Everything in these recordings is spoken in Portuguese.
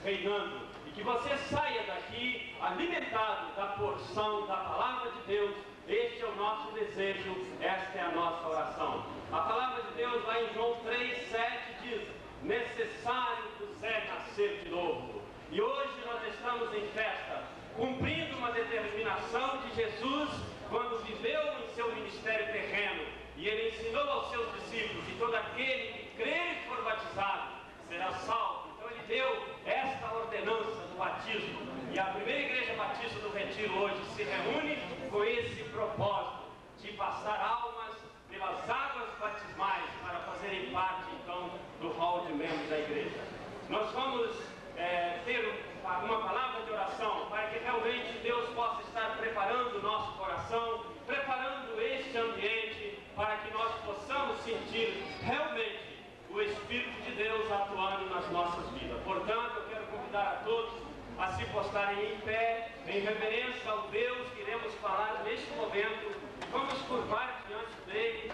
reinando. E que você saia daqui alimentado da porção da palavra de Deus. Este é o nosso desejo, esta é a nossa oração. A palavra de Deus lá em João 3,7 diz: necessário vos é nascer de novo. E hoje nós estamos em festa, cumprindo uma determinação de Jesus quando viveu em seu ministério terreno. E ele ensinou aos seus discípulos: e todo aquele que crer e for batizado será salvo. Então ele deu esta ordenança do batismo. E a primeira igreja batista do Retiro hoje se reúne com esse propósito de passar almas pelas águas batismais para fazerem parte então do hall de membros da igreja. Nós vamos ter uma palavra de oração para que realmente Deus possa estar preparando o nosso coração, preparando este ambiente para que nós possamos sentir realmente o Espírito de Deus atuando nas nossas vidas. Portanto, eu quero convidar a todos a se postarem em pé, em reverência ao Deus que iremos falar neste momento. Vamos curvar diante dele,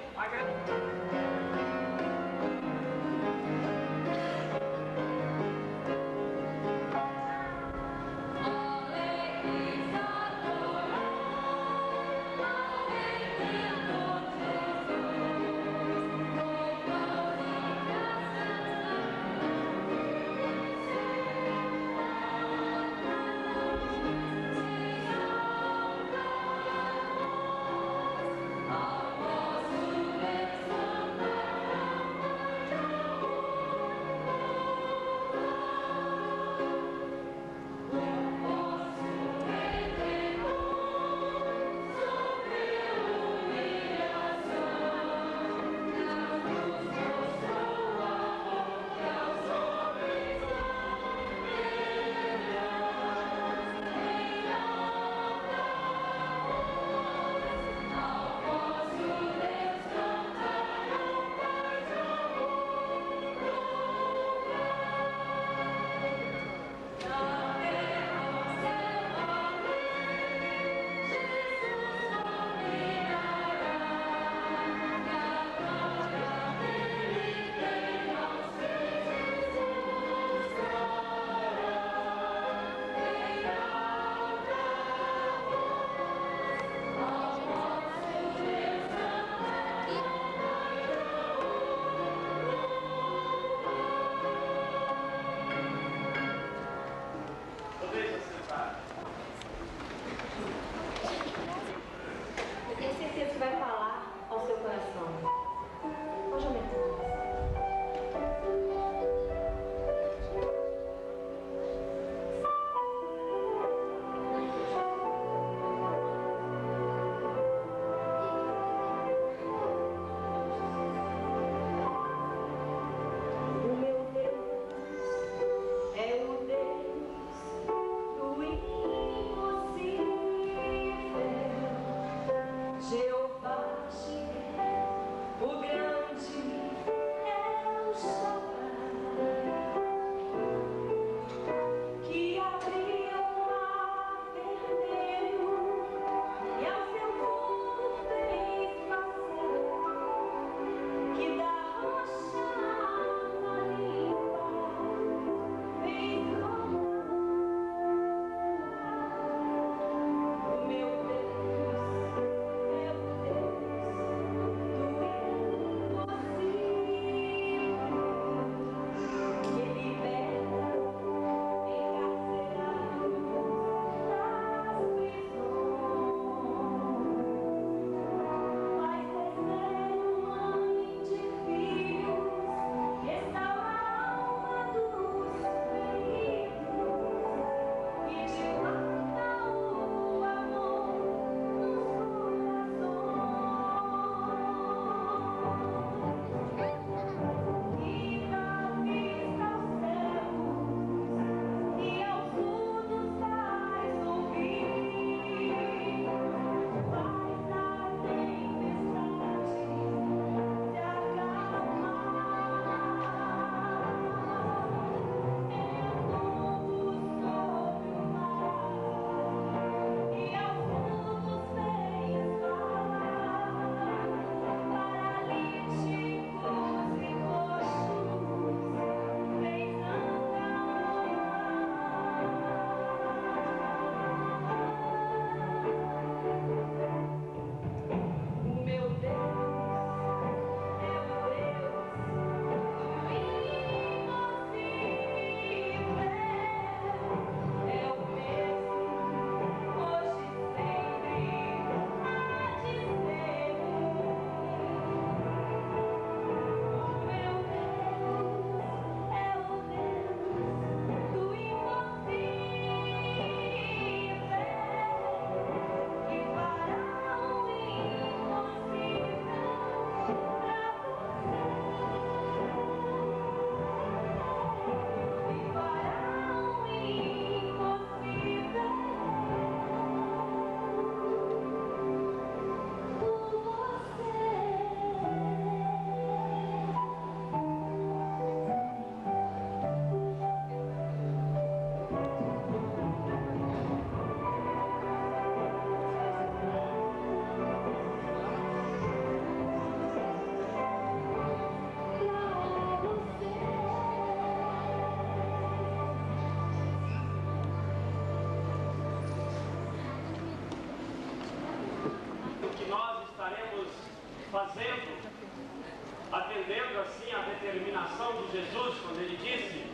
atendendo assim a determinação de Jesus, quando ele disse,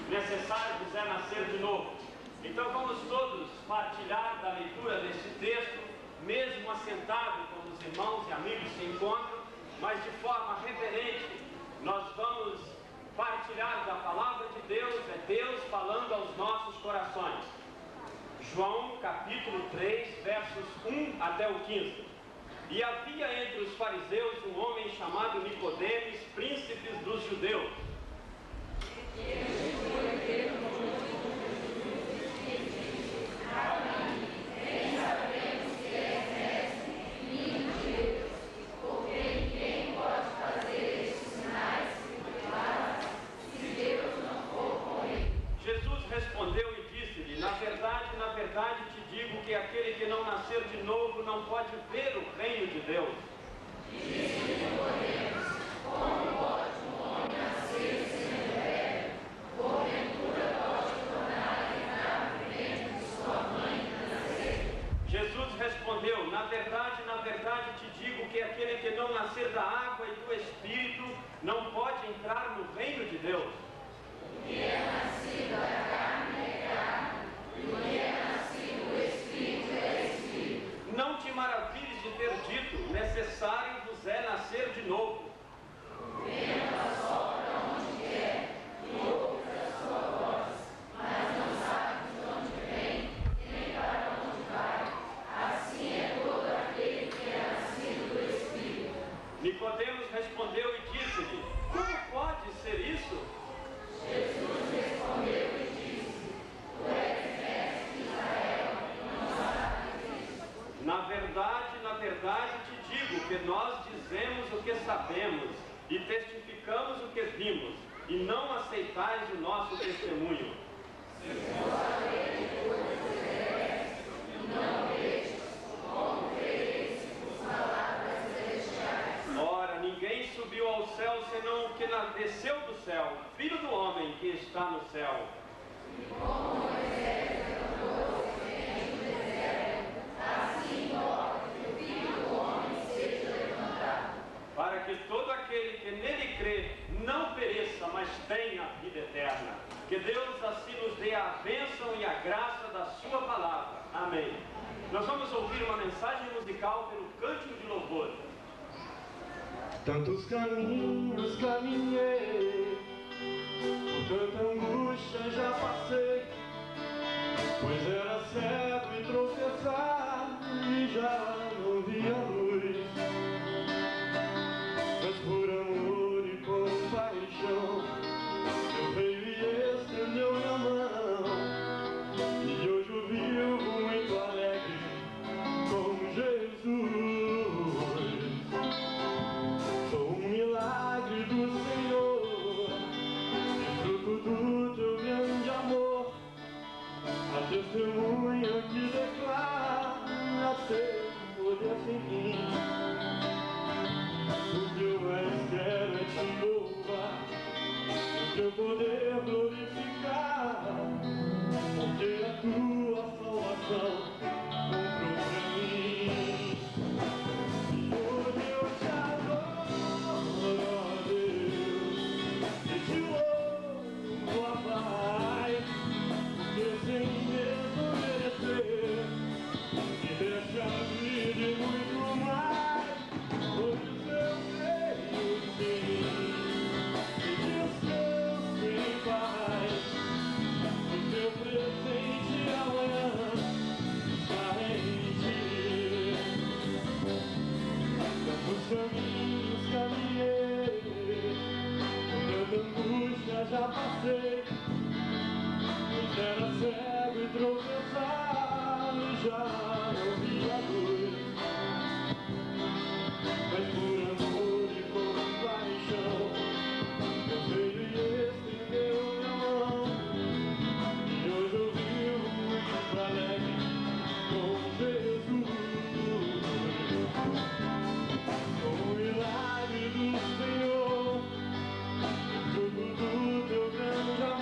necessário vos é nascer de novo. Então vamos todos partilhar da leitura deste texto, mesmo assentado como os irmãos e amigos se encontram, mas de forma reverente, nós vamos partilhar da palavra de Deus, é Deus falando aos nossos corações. João capítulo 3, versos 1 até o 15. E havia entre os fariseus um homem chamado Nicodemos, príncipe dos judeus. Jesus respondeu e disse-lhe, na verdade te digo que aquele que não nascer de novo não pode ver o reino de Deus. Como pode um homem nascer sendo velho? Porventura pode tornar a entrar no ventre de sua mãe e nascer? Jesus respondeu, na verdade te digo que aquele que não nascer da água e do Espírito não pode entrar no reino de Deus. O que é nascido da carne é carne, e o que é nascido do Espírito é Espírito. Não te maravilhes de ter dito, necessário vos é nascer de novo. O vento assopra onde quer, e ouves a sua voz, mas não sabes de onde vem, nem para onde vai. Assim é todo aquele que é nascido do Espírito. Nicodemos respondeu e disse-lhe, como pode ser isso? Jesus respondeu e disse, tu és mestre de Israel e não sabes isso. Na verdade te digo que nós dizemos o que sabemos e testificamos o que vimos, e não aceitais o nosso testemunho. Se vos sabeis de coisas celestes e não vedes, como crereis por palavras celestiais? Ora, ninguém subiu ao céu senão o que desceu do céu, Filho do homem que está no céu. E como Moisés levantou o serpente no deserto, assim que o Filho do homem seja levantado, para que todo aquele que nele crê não pereça, mas tenha vida eterna. Que Deus assim nos dê a bênção e a graça da sua palavra. Amém. Nós vamos ouvir uma mensagem musical pelo cântico de louvor. Tantos caminhos caminhei, por tanta angústia já passei, pois era cego e tropeçar e já não via luz. Mas por amor e compaixão, eu veio e estendeu minha mão, e hoje eu vivo muito alegre com Jesus. Sou um milagre do Senhor, fruto do teu grande amor, a testemunha que declara teu poder sem fim. O que eu mais quero é te louvar, o teu poder glorificar, porque a tua salvação comprou pra mim. E hoje eu te adoro, ó Deus, e te louvo, ó Pai, porque sem mesmo merecer, me deixa vir de muito mais. Por isso eu creio sim, e descanso em paz, o teu presente amanhã está em ti. Tantos caminhos caminhei, tanta angústia já passei, pois era cego e tropeçava e já não via luz. Mas por amor e compaixão, eu veio e estendeu minha mão, e hoje eu vivo muito alegre com Jesus. Sou um milagre do Senhor, fruto do teu grande amor.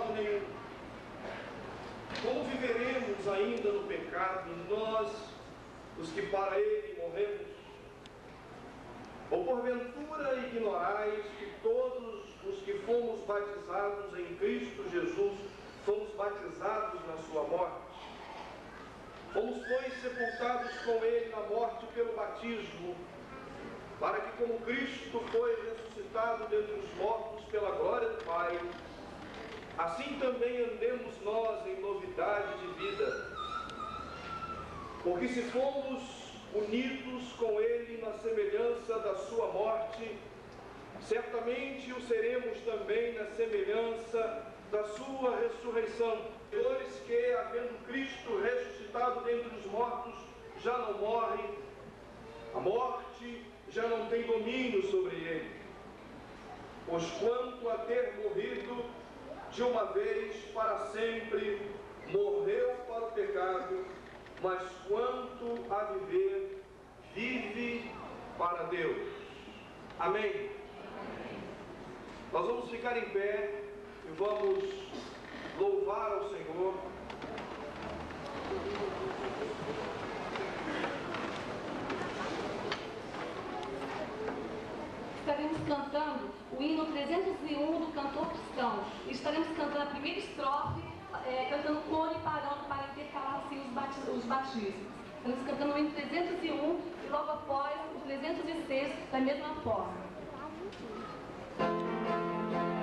modo nenhum. Como viveremos ainda no pecado, nós, os que para ele morremos? Ou porventura ignorais que todos os que fomos batizados em Cristo Jesus, fomos batizados na sua morte? Fomos, pois, sepultados com ele na morte pelo batismo, para que, como Cristo foi ressuscitado dentre os mortos pela glória do Pai, assim também andemos nós em novidade de vida. Porque se fomos unidos com ele na semelhança da sua morte, certamente o seremos também na semelhança da sua ressurreição. Senhores que, havendo Cristo ressuscitado dentre os mortos, já não morre, a morte já não tem domínio sobre ele. Pois quanto a ter morrido de uma vez para sempre, morreu para o pecado, mas quanto a viver, vive para Deus. Amém? Nós vamos ficar em pé e vamos louvar ao Senhor. Estaremos cantando o hino 301 do cantor cristão. Estaremos cantando a primeira estrofe, cantando coro e parando para intercalar assim os batismos. Estaremos cantando o hino 301 e logo após o 306 da mesma forma. Satisfeitos a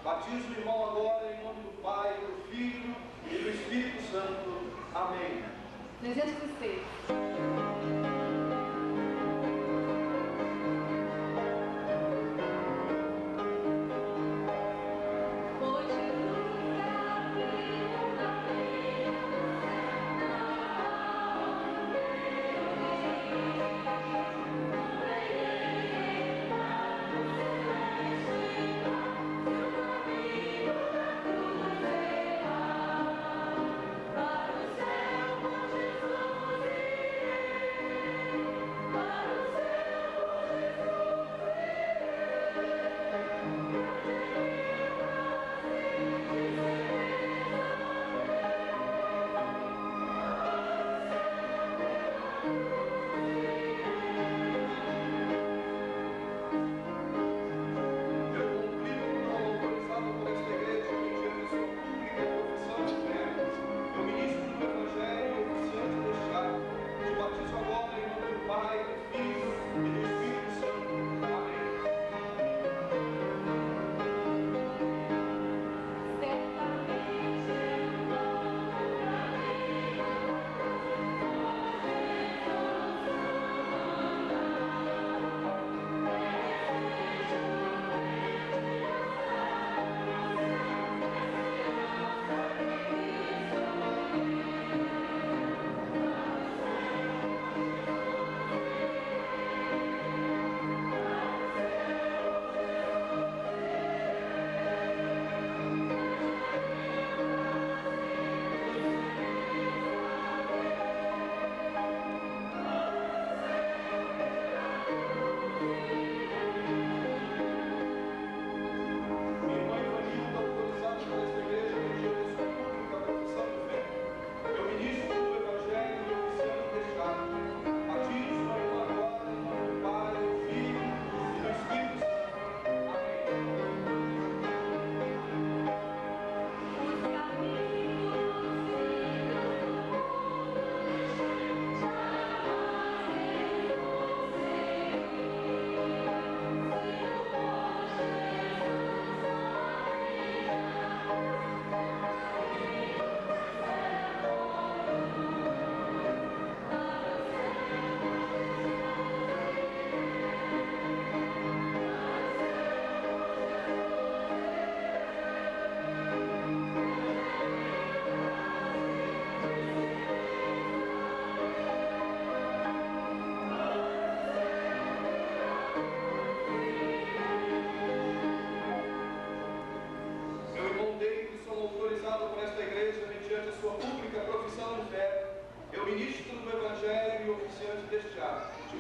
Batizo o irmão agora em nome do Pai, do Filho e do Espírito Santo. Amém. 306.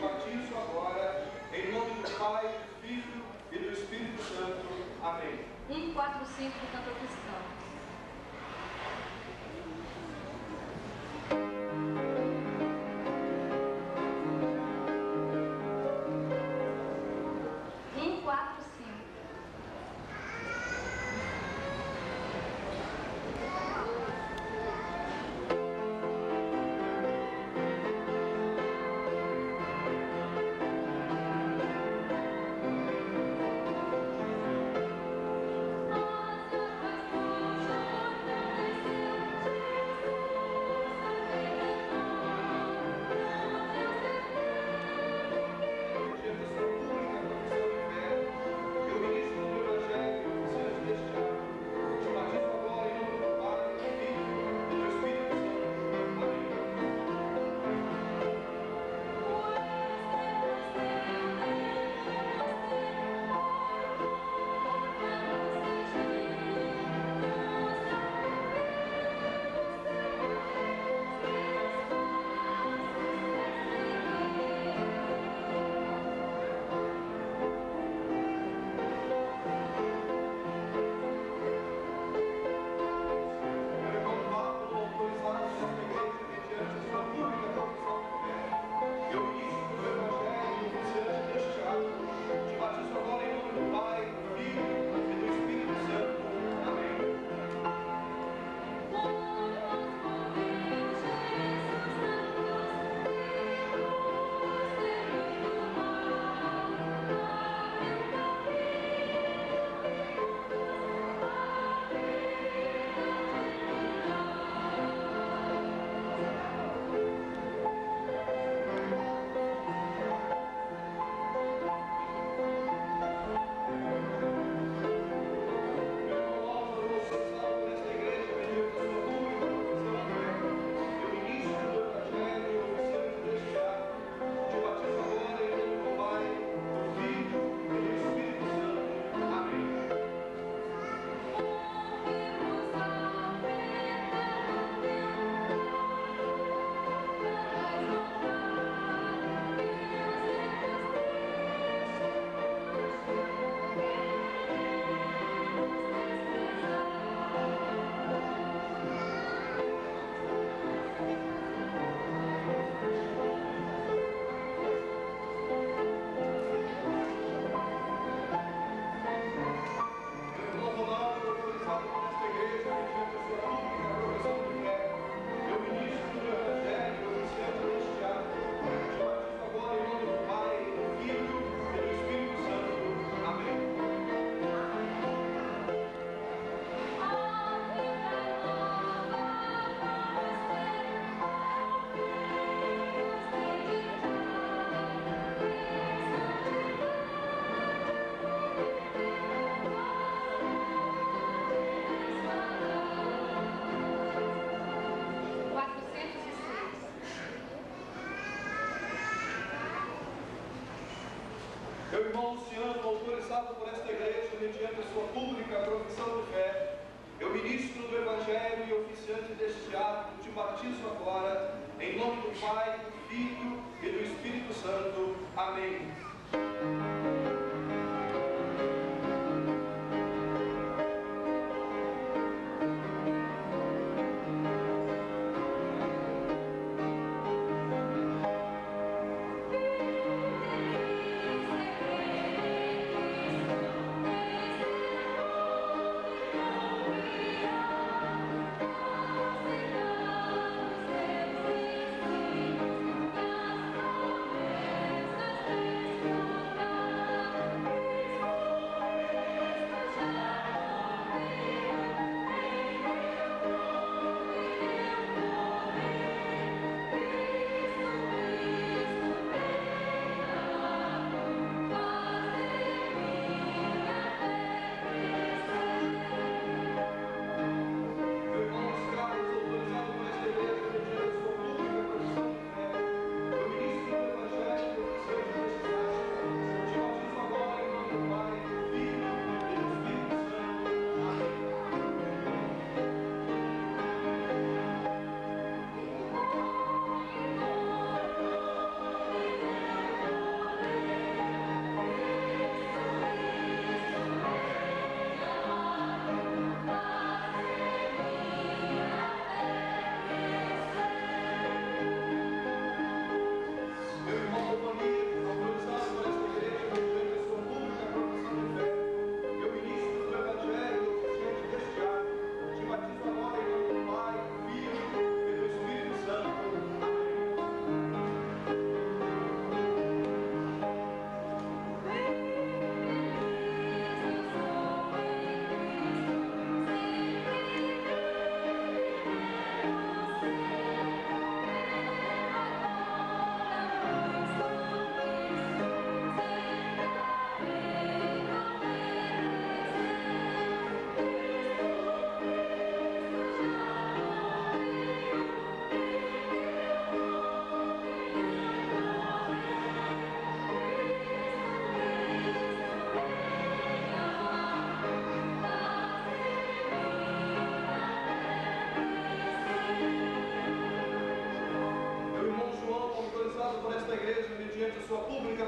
Nós Meu irmão Luciano, autorizado por esta igreja mediante a sua pública profissão de fé, eu ministro do Evangelho e oficiante deste ato, te batizo agora, em nome do Pai, do Filho e do Espírito Santo. Amém.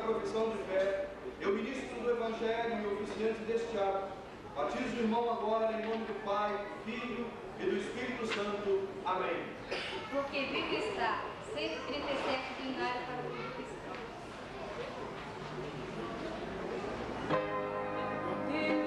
Profissão de fé, eu ministro do Evangelho e oficiante deste ato, batizo o irmão agora em nome do Pai, do Filho e do Espírito Santo. Amém. Porque Bíblia está, 137 binário para o Bíblia cristão. Thank you.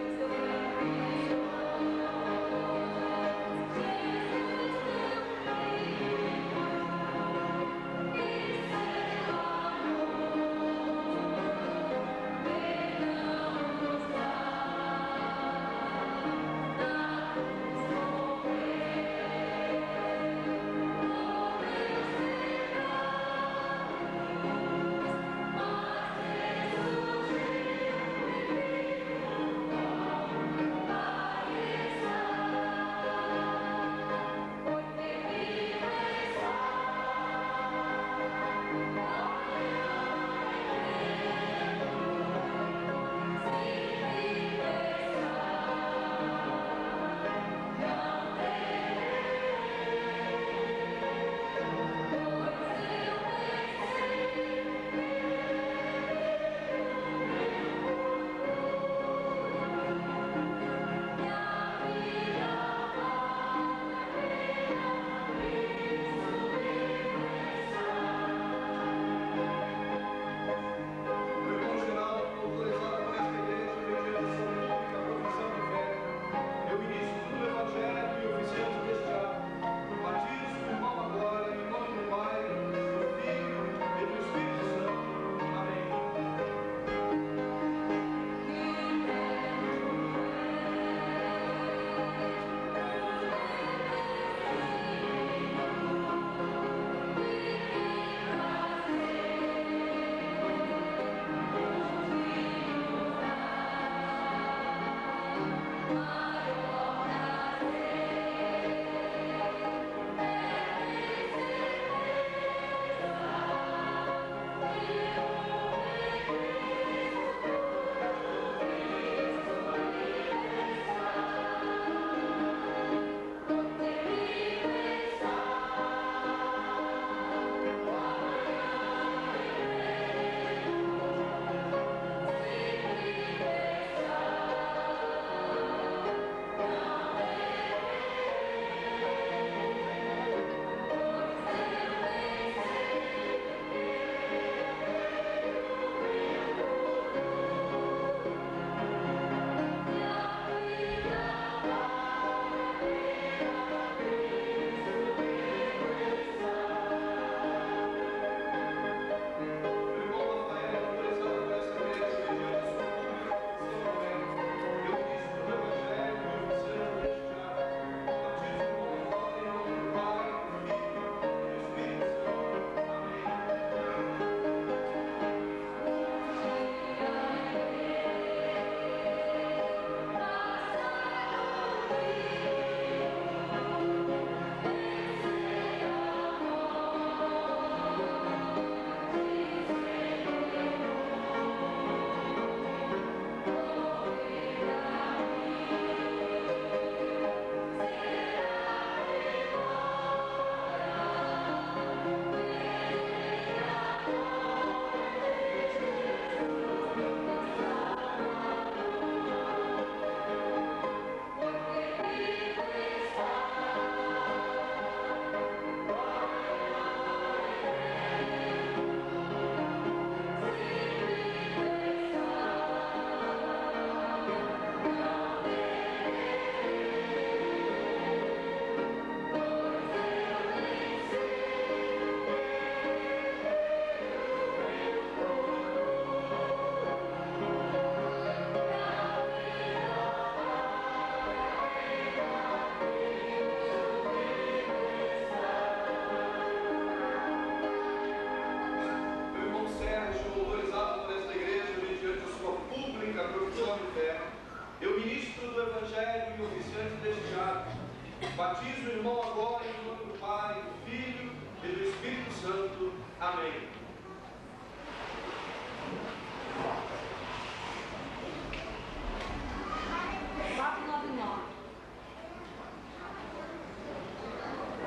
batizo o irmão agora em nome do Pai, do Filho e do Espírito Santo. Amém.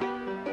Thank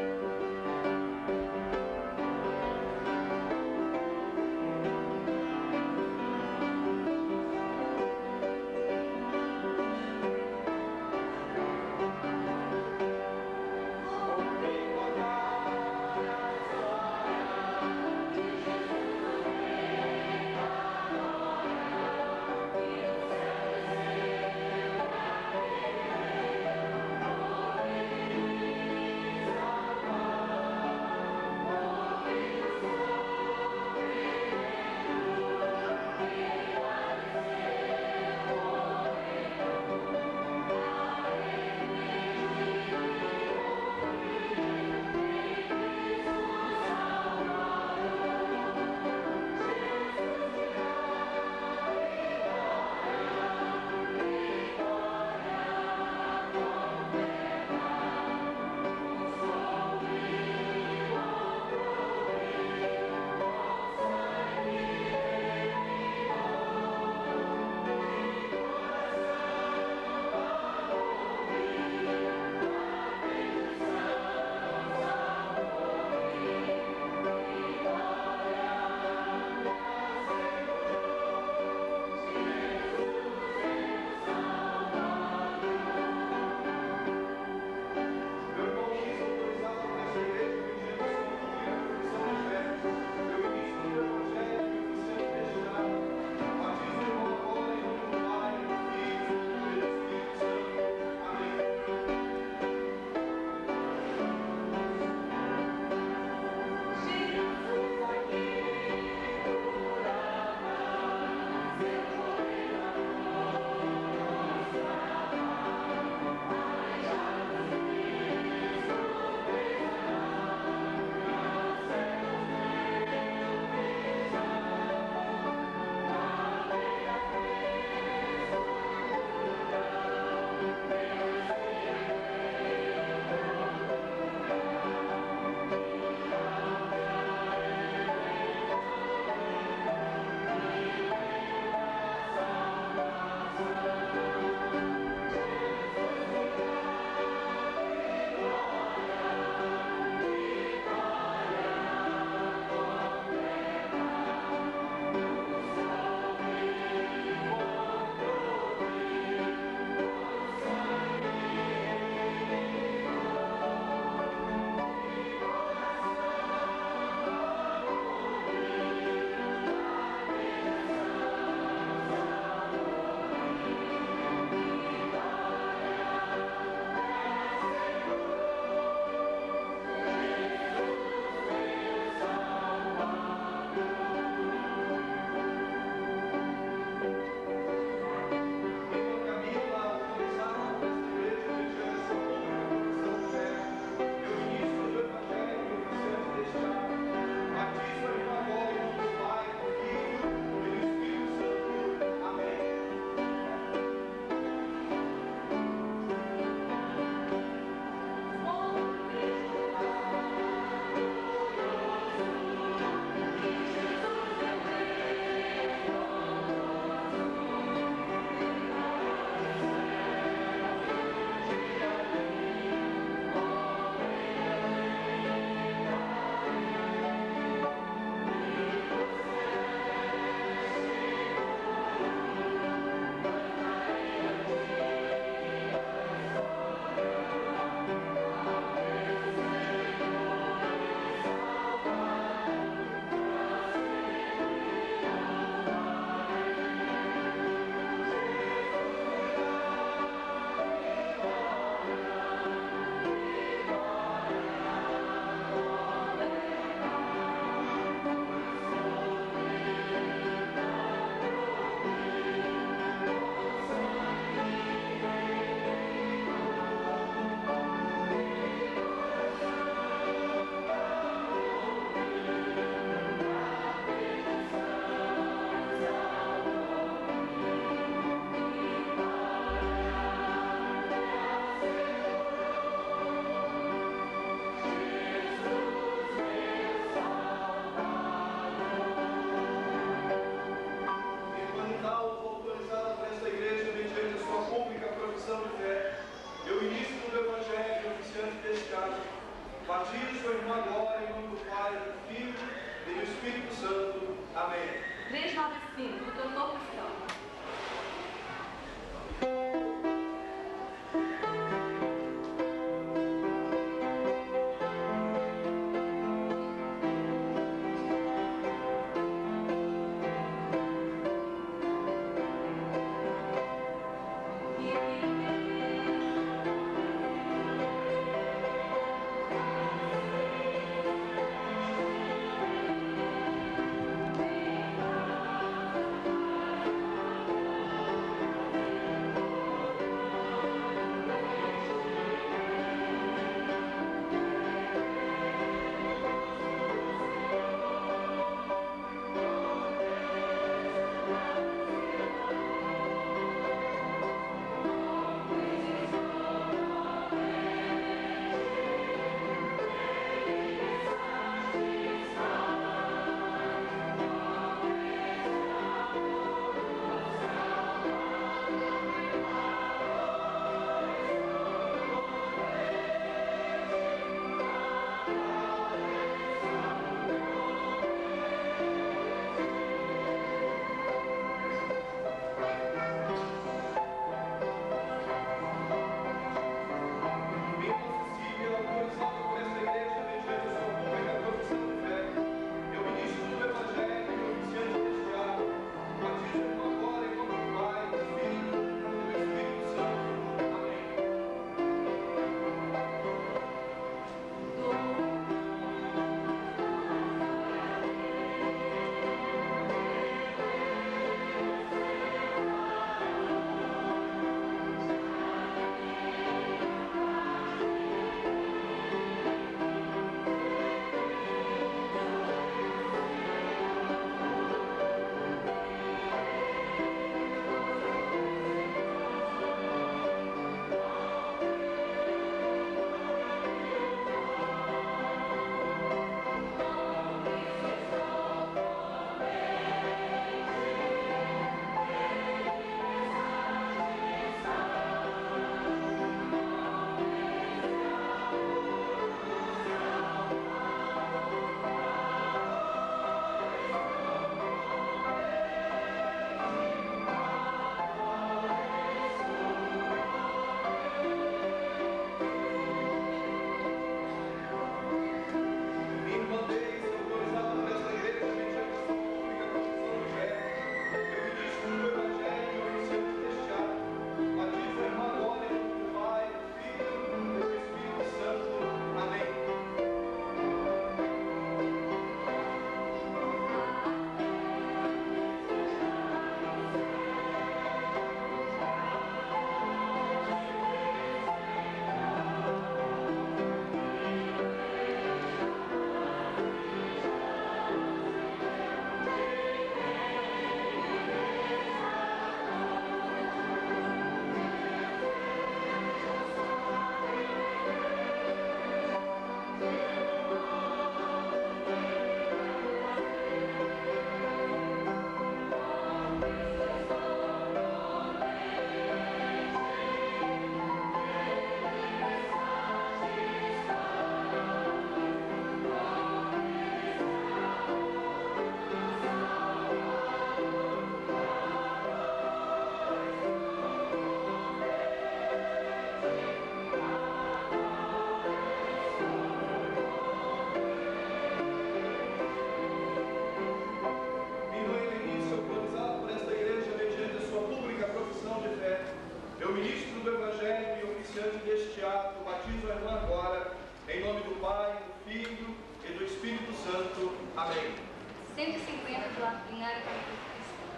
150 do ordinário para o culto cristão.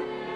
Será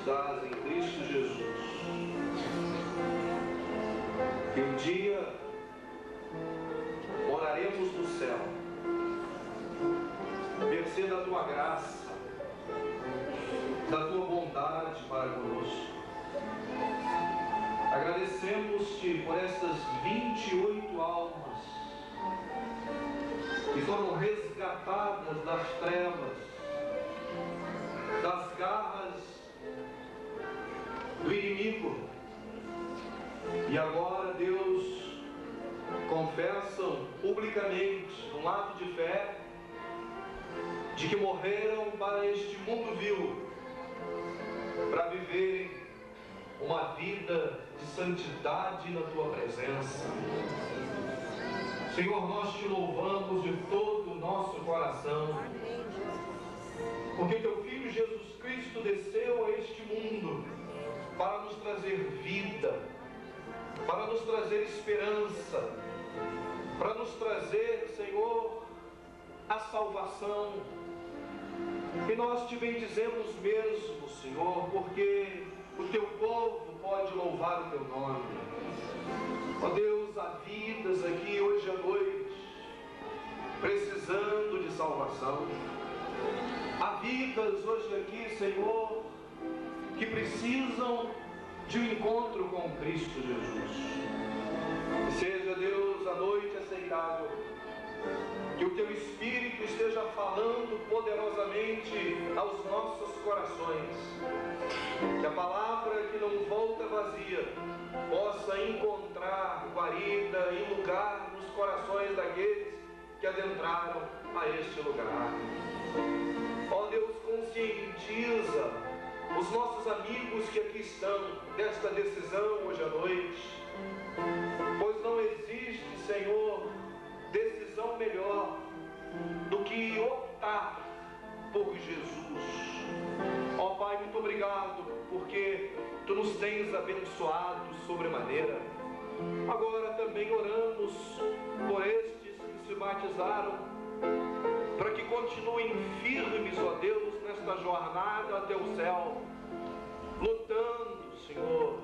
dás em Cristo Jesus, que um dia moraremos no céu, mercê da tua graça, da tua bondade para conosco. Agradecemos-te por estas 28 almas que foram resgatadas das trevas, das garras do inimigo, e agora, Deus, confessam publicamente, num ato de fé, de que morreram para este mundo vil, para viverem uma vida de santidade na tua presença. Senhor, nós te louvamos de todo o nosso coração, porque teu Filho Jesus Cristo desceu a este mundo para nos trazer vida, para nos trazer esperança, para nos trazer, Senhor, a salvação. E nós te bendizemos mesmo, Senhor, porque o teu povo pode louvar o teu nome. Ó Deus, há vidas aqui hoje à noite precisando de salvação. Há vidas hoje aqui, Senhor, que precisam de um encontro com Cristo Jesus. Que seja, Deus, a noite aceitável, que o teu Espírito esteja falando poderosamente aos nossos corações, que a palavra que não volta vazia possa encontrar guarida e lugar nos corações daqueles que adentraram a este lugar. Ó Deus, conscientiza os nossos amigos que aqui estão desta decisão hoje à noite, pois não existe, Senhor, decisão melhor do que optar por Jesus. Ó Pai, muito obrigado, porque tu nos tens abençoado sobremaneira. Agora também oramos por estes que se batizaram, para que continuem firmes, ó Deus, nesta jornada até o céu, lutando, Senhor,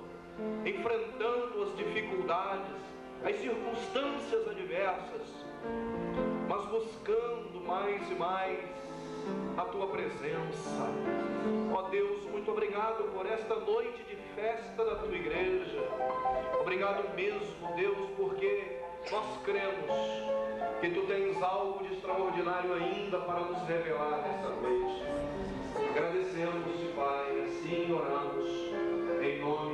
enfrentando as dificuldades, as circunstâncias adversas, mas buscando mais e mais a tua presença. Ó Deus, muito obrigado por esta noite de festa da tua igreja. Obrigado mesmo, Deus, porque nós cremos que tu tens algo de extraordinário ainda para nos revelar nesta noite. Agradecemos-te, Pai, assim oramos, em nome